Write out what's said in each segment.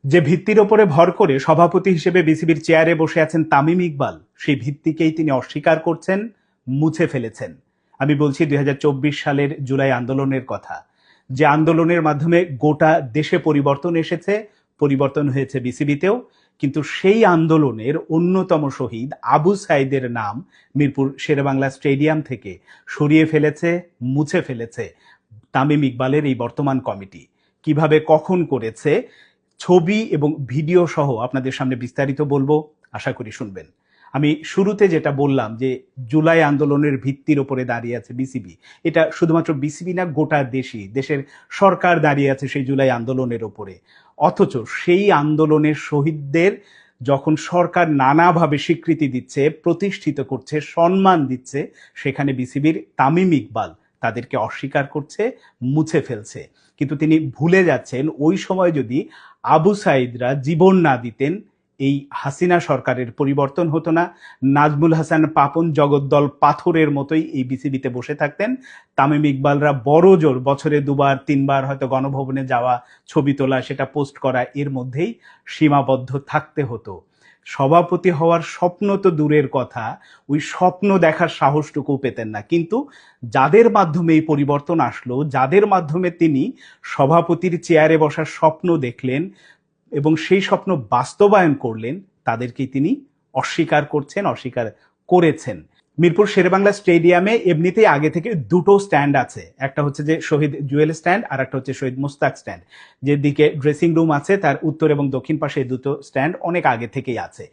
যে ভিত্তির ওপরে ভর করে সভাপতি হিসেবে বিসিবির চেয়ারে বসে আছেন তামিম ইকবাল, সেই ভিত্তিকেই তিনি অস্বীকার করছেন, মুছে ফেলেছেন। আমি বলছি ২০২৪ সালের জুলাই আন্দোলনের কথা, যে আন্দোলনের মাধ্যমে গোটা দেশে পরিবর্তন এসেছে, পরিবর্তন হয়েছে বিসিবিতেও। কিন্তু সেই আন্দোলনের অন্যতম শহীদ আবু সাইদের নাম মিরপুর শেরেবাংলা স্টেডিয়াম থেকে সরিয়ে ফেলেছে, মুছে ফেলেছে তামিম ইকবালের এই বর্তমান কমিটি। কিভাবে, কখন করেছে, ছবি এবং ভিডিও সহ আপনাদের সামনে বিস্তারিত বলবো, আশা করি শুনবেন। আমি শুরুতে যেটা বললাম যে জুলাই আন্দোলনের ভিত্তির ওপরে দাঁড়িয়ে আছে বিসিবি, এটা শুধুমাত্র বিসিবি না, গোটা দেশই, দেশের সরকার দাঁড়িয়ে আছে সেই জুলাই আন্দোলনের ওপরে। অথচ সেই আন্দোলনের শহীদদের যখন সরকার নানাভাবে স্বীকৃতি দিচ্ছে, প্রতিষ্ঠিত করছে, সম্মান দিচ্ছে, সেখানে বিসিবির তামিম ইকবাল তাদেরকে অস্বীকার করছে, মুছে ফেলছে। কিন্তু তিনি ভুলে যাচ্ছেন ওই সময় যদি আবু সাইদরা জীবন না দিতেন, এই হাসিনা সরকারের পরিবর্তন হতো না। নাজমুল হাসান পাপন জগদ্দল পাথরের মতোই এই বিসিবিতে বসে থাকতেন। তামিম ইকবালরা বড় জোর বছরে দুবার তিনবার হয়তো গণভবনে যাওয়া, ছবি তোলা, সেটা পোস্ট করা, এর মধ্যেই সীমাবদ্ধ থাকতে হতো। সভাপতি হওয়ার স্বপ্ন তো দূরের কথা, ওই স্বপ্ন দেখার সাহসটুকু পেতেন না। কিন্তু যাদের মাধ্যমে এই পরিবর্তন আসলো, যাদের মাধ্যমে তিনি সভাপতির চেয়ারে বসার স্বপ্ন দেখলেন এবং সেই স্বপ্ন বাস্তবায়ন করলেন, তাদেরকেই তিনি অস্বীকার করছেন, অস্বীকার করেছেন। মিরপুর শেরেবাংলা স্টেডিয়ামে এমনিতেই আগে থেকে দুটো স্ট্যান্ড আছে, একটা হচ্ছে যে শহীদ জুয়েল স্ট্যান্ড, আর একটা হচ্ছে শহীদ মুস্তাক স্ট্যান্ড। যেদিকে ড্রেসিং রুম আছে তার উত্তর এবং দক্ষিণ পাশে এই দুটো স্ট্যান্ড অনেক আগে থেকেই আছে।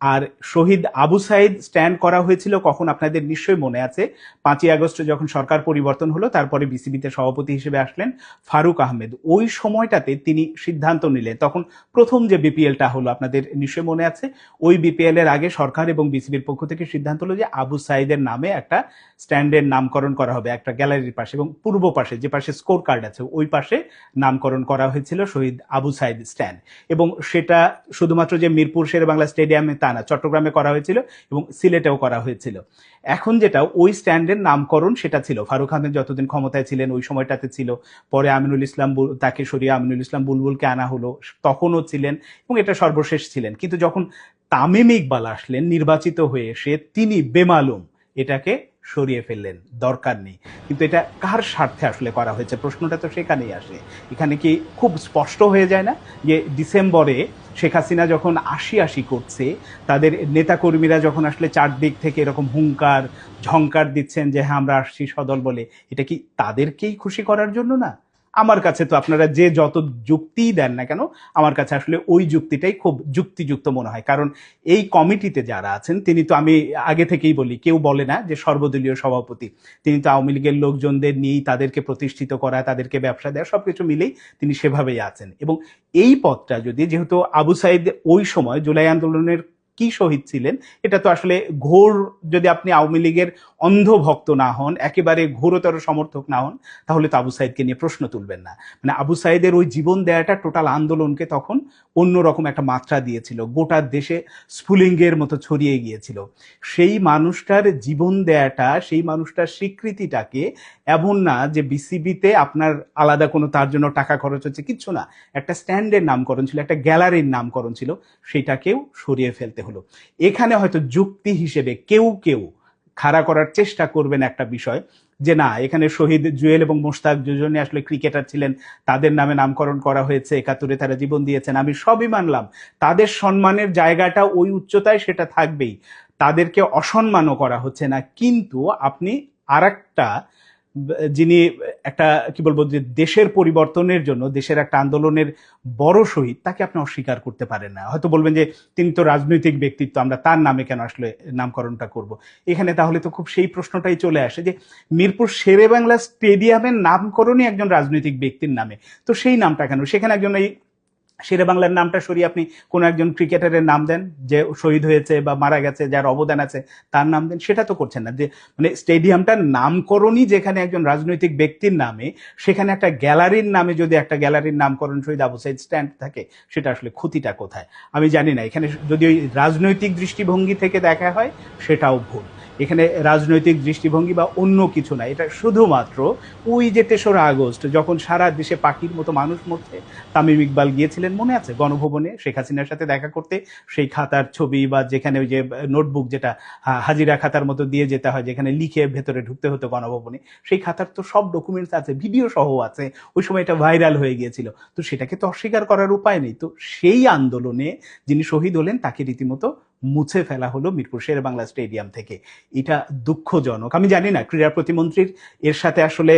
আর শহীদ আবু সাইদ স্ট্যান্ড করা হয়েছিল কখন, আপনাদের নিশ্চয়ই মনে আছে, 5ই আগস্ট যখন সরকার পরিবর্তন হলো, তারপরে বিসিবিতে সভাপতি হিসেবে আসলেন ফারুক আহমেদ। ওই সময়টাতে তিনি সিদ্ধান্ত নিলেন, তখন প্রথম যে বিপিএলটা হলো আপনাদের নিশ্চয়ই মনে আছে, ওই বিপিএল এর আগে সরকার এবং বিসিবির পক্ষ থেকে সিদ্ধান্ত হলো যে আবু সাইদের নামে একটা স্ট্যান্ডের নামকরণ করা হবে, একটা গ্যালারির পাশে এবং পূর্ব পাশে, যে পাশে স্কোর কার্ড আছে ওই পাশে নামকরণ করা হয়েছিল শহীদ আবু সাইদ স্ট্যান্ড। এবং সেটা শুধুমাত্র যে মিরপুর শেরেবাংলা স্টেডিয়ামে তা না, চট্টগ্রামে করা হয়েছিল এবং সিলেটেও করা হয়েছিল। এখন যেটা ওই স্ট্যান্ডের নামকরণ, সেটা ছিল ফারুক আহমেদ যতদিন ক্ষমতায় ছিলেন ওই সময়টাতে ছিল। পরে আমিনুল ইসলাম, তাকে সরিয়ে আমিনুল ইসলাম বুলবুলকে আনা হলো, তখনও ছিলেন এবং এটা সর্বশেষ ছিলেন। কিন্তু যখন তামিম ইকবাল আসলেন নির্বাচিত হয়ে এসে, তিনি বেমালুম এটাকে সরিয়ে ফেললেন, দরকার নেই। কিন্তু এটা কার স্বার্থে আসলে করা হয়েছে, প্রশ্নটা তো সেখানেই আসে। এখানে কি খুব স্পষ্ট হয়ে যায় না যে ডিসেম্বরে শেখ হাসিনা যখন আশি আশি করছে, তাদের নেতাকর্মীরা যখন আসলে চারদিক থেকে এরকম হুঙ্কার ঝংকার দিচ্ছেন যে হ্যাঁ আমরা আসছি সদল বলে, এটা কি তাদেরকেই খুশি করার জন্য না? আমার কাছে তো আপনারা যে যত যুক্তিই দেন না কেন, আমার কাছে আসলে ওই যুক্তিটাই খুব যুক্তিযুক্ত মনে হয়। কারণ এই কমিটিতে যারা আছেন, তিনি তো, আমি আগে থেকেই বলি, কেউ বলে না যে সর্বদলীয় সভাপতি। তিনি তো আওয়ামী লীগের লোকজনদের নিয়েই, তাদেরকে প্রতিষ্ঠিত করা, তাদেরকে ব্যবসা দেওয়া, সবকিছু মিলেই তিনি সেভাবেই আছেন। এবং এই পদটা যদি, যেহেতু আবু সাইদ ওই সময় জুলাই আন্দোলনের কি শহীদ ছিলেন, এটা তো আসলে ঘোর, যদি আপনি আওয়ামী লীগের অন্ধ ভক্ত না হন, একেবারে ঘোরতর সমর্থক না হন, তাহলে তো আবু সাইদকে নিয়ে প্রশ্ন তুলবেন না। মানে আবু সাইদের ওই জীবন দেয়াটা টোটাল আন্দোলনকে তখন অন্যরকম একটা মাত্রা দিয়েছিল, গোটা দেশে স্ফুলিঙ্গের মতো ছড়িয়ে গিয়েছিল। সেই মানুষটার জীবন দেয়াটা, সেই মানুষটার স্বীকৃতিটাকে, এমন না যে বিসিবিতে আপনার আলাদা কোনো তার জন্য টাকা খরচ হচ্ছে, কিচ্ছু না, একটা স্ট্যান্ডের নামকরণ ছিল, একটা গ্যালারির নামকরণ ছিল, সেটাকেও সরিয়ে ফেলতে হলো। এখানে হয়তো যুক্তি হিসেবে কেউ কেউ খাড়া করার চেষ্টা করবেন একটা বিষয়, যে না, এখানে শহীদ জুয়েল এবং মোশতাক দুজনে আসলে ক্রিকেটার ছিলেন, তাদের নামে নামকরণ করা হয়েছে, 71-এ তারা জীবন দিয়েছেন, আমি সবই মানলাম, তাদের সম্মানের জায়গাটা ওই উচ্চতায়, সেটা থাকবেই, তাদেরকে অসম্মানও করা হচ্ছে না। কিন্তু আপনি আরেকটা, যিনি একটা কি বলবো, যে দেশের পরিবর্তনের জন্য, দেশের একটা আন্দোলনের বড় শহীদ, তাকে আপনি অস্বীকার করতে পারেন না। হয়তো বলবেন যে তিনি তো রাজনৈতিক ব্যক্তিত্ব, আমরা তার নামে কেন আসলে নামকরণটা করব। এখানে তাহলে তো খুব সেই প্রশ্নটাই চলে আসে যে মিরপুর শেরেবাংলা স্টেডিয়ামের নামকরণই একজন রাজনৈতিক ব্যক্তির নামে, তো সেই নামটা কেন? সেখানে একজন এই শেরে বাংলার নামটা সরিয়ে আপনি কোন একজন ক্রিকেটারের নাম দেন, যে শহীদ হয়েছে বা মারা গেছে, যার অবদান আছে, তার নাম দেন। সেটা তো করছেন না। যে মানে স্টেডিয়ামটার নামকরণই যেখানে একজন রাজনৈতিক ব্যক্তির নামে, সেখানে একটা গ্যালারির নামে যদি একটা গ্যালারির নামকরণ শহীদ আবু সাইদ স্ট্যান্ড থাকে, সেটা আসলে ক্ষতিটা কোথায় আমি জানি না। এখানে যদি ওই রাজনৈতিক দৃষ্টিভঙ্গি থেকে দেখা হয়, সেটাও ভুল। এখানে রাজনৈতিক দৃষ্টিভঙ্গি বা অন্য কিছু না, এটা শুধুমাত্র ওই যে 3রা আগস্ট যখন সারা দেশে পাখির মতো মানুষ মরছে, তামিম ইকবাল গিয়েছিলেন মনে আছে গণভবনে শেখ হাসিনার সাথে দেখা করতে, সেই খাতার ছবি বা যেখানে ওই যে নোটবুক যেটা হাজিরা খাতার মতো দিয়ে যেতে হয়, যেখানে লিখে ভেতরে ঢুকতে হতো গণভবনে, সেই খাতার তো সব ডকুমেন্টস আছে, ভিডিও সহ আছে, ওই সময় এটা ভাইরাল হয়ে গিয়েছিল। তো সেটাকে তো অস্বীকার করার উপায় নেই। তো সেই আন্দোলনে যিনি শহীদ হলেন তাকে রীতিমতো মুছে ফেলা হলো মিরপুর শেরেবাংলা স্টেডিয়াম থেকে। এটা দুঃখজনক। আমি জানি না ক্রীড়া প্রতিমন্ত্রীর এর সাথে আসলে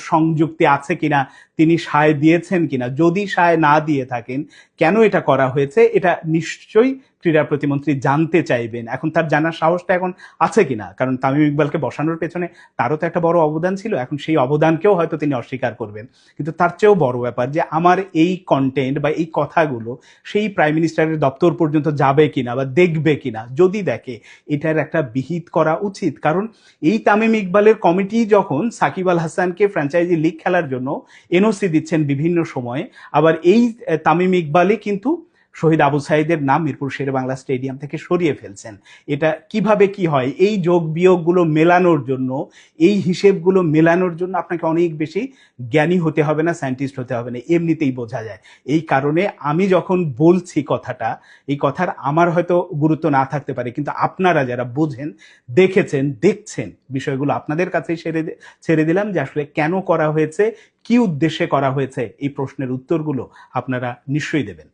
সংযুক্তি আছে কিনা, তিনি সায় দিয়েছেন কিনা। যদি সায় না দিয়ে থাকেন, কেন এটা করা হয়েছে, এটা নিশ্চয়ই ক্রীড়া প্রতিমন্ত্রী জানতে চাইবেন। এখন তার জানার সাহসটা এখন আছে কিনা, কারণ তামিম ইকবালকে বসানোর পেছনে তারও তো একটা বড় অবদান ছিল। এখন সেই অবদানকেও হয়তো তিনি অস্বীকার করবেন। কিন্তু তার চেয়েও বড় ব্যাপার যে আমার এই কন্টেন্ট বা এই কথাগুলো সেই প্রাইম মিনিস্টারের দপ্তর পর্যন্ত যাবে কিনা বা দেখবে কিনা। যদি দেখে, এটার একটা বিহিত করা উচিত। কারণ এই তামিম ইকবালের কমিটি যখন সাকিব আল হাসানকে ফ্র্যাঞ্চাইজি লিগ খেলার জন্য এনওসি দিচ্ছেন বিভিন্ন সময়ে, আবার এই তামিম ইকবালই কিন্তু শহীদ আবু সাইদের নাম মিরপুর শেরেবাংলা স্টেডিয়াম থেকে সরিয়ে ফেলছেন। এটা কিভাবে কি হয়, এই যোগ বিয়োগগুলো মেলানোর জন্য, এই হিসেবগুলো মেলানোর জন্য আপনাকে অনেক বেশি জ্ঞানী হতে হবে না, সায়েন্টিস্ট হতে হবে না, এমনিতেই বোঝা যায়। এই কারণে আমি যখন বলছি কথাটা, এই কথার আমার হয়তো গুরুত্ব না থাকতে পারে, কিন্তু আপনারা যারা বোঝেন, দেখেছেন, দেখছেন, বিষয়গুলো আপনাদের কাছেই ছেড়ে দিলাম যে আসলে কেন করা হয়েছে, কি উদ্দেশ্যে করা হয়েছে, এই প্রশ্নের উত্তরগুলো আপনারা নিশ্চয়ই দেবেন।